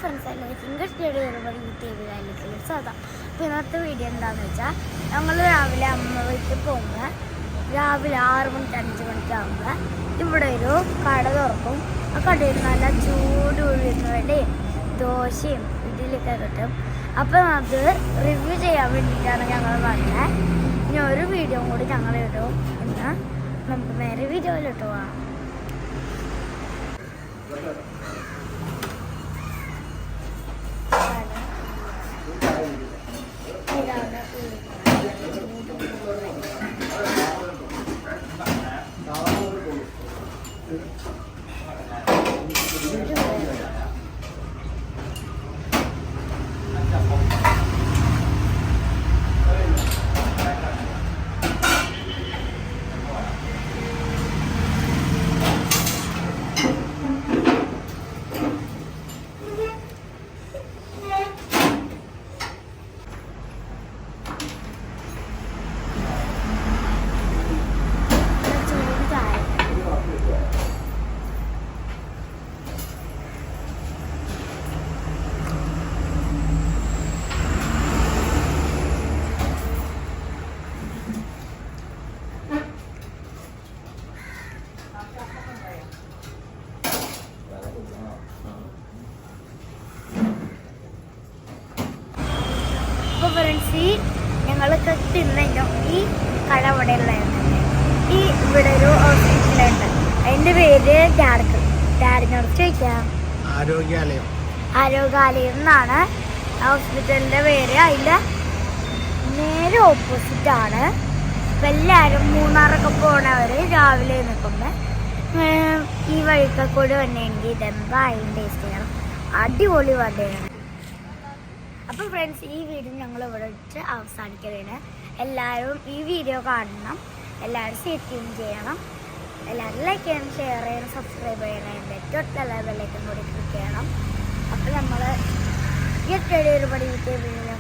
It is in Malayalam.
ഫ്രണ്ട്സ് എല്ലാവർക്കും സ്റ്റഡി ഒരുപാട് യൂട്യൂബിലേക്ക് സാധാ. അപ്പോൾ ഇന്നത്തെ വീഡിയോ എന്താണെന്ന് വെച്ചാൽ ഞങ്ങൾ രാവിലെ അമ്മ വീട്ടിൽ പോകുമ്പോൾ രാവിലെ 6 മണിക്ക് 5 മണിക്കാകുമ്പോൾ ഇവിടെ ഒരു കട തുറക്കും. ആ കടയിൽ നല്ല ചൂട് ഉഴുന്നവടയും ദോശയും ഇഡ്ഡലിയൊക്കെ കിട്ടും. അപ്പം അത് റിവ്യൂ ചെയ്യാൻ വേണ്ടിയിട്ടാണ് ഞങ്ങൾ വന്നത്. ഇനി ഒരു വീഡിയോ കൂടി ഞങ്ങൾ ഇടും. ഇന്ന് നമുക്ക് നേരെ വീഡിയോയിലിട്ട് പോകാം. അപ്പോൾ ഫ്രണ്ട്സ്, ഞങ്ങൾ തിന്നോ ഈ കട ഇവിടെ ഉള്ളതാണ്. ഇവിടെ ഒരു ഹോസ്പിറ്റലുണ്ട്. അതിൻ്റെ പേര് ഡാഡിനോട് ചോദിക്കാം. ആരോഗ്യാലയം എന്നാണ് ഹോസ്പിറ്റലിൻ്റെ പേര്. അതിൻ്റെ നേരെ ഓപ്പോസിറ്റാണ്. അപ്പം എല്ലാവരും മൂന്നാറൊക്കെ പോണവർ രാവിലെ നിൽക്കുമ്പോൾ ഈ വഴിക്കൊക്കെ കൂടി വന്നെങ്കിൽ ഇതെന്തായാലും ടേസ്റ്റ് ചെയ്യണം. അടിപൊളി വടയാണ്. അപ്പം ഫ്രണ്ട്സ്, ഈ വീഡിയോ ഞങ്ങൾ ഇവിടെ വെച്ച് അവസാനിക്കുകയാണ്. എല്ലാവരും ഈ വീഡിയോ കാണണം. എല്ലാവരും സ്റ്റേ ചെയ്യണം. എല്ലാവരും ലൈക്ക് ചെയ്യണം, ഷെയർ ചെയ്യണം, സബ്സ്ക്രൈബ് ചെയ്യണം. തൊട്ടുള്ള ബെല്ലൈക്കൺ കൂടി ക്ലിക്ക് ചെയ്യണം. അപ്പോൾ നമ്മൾ ഒരുപാട് യൂട്യൂബ് വീഡിയോ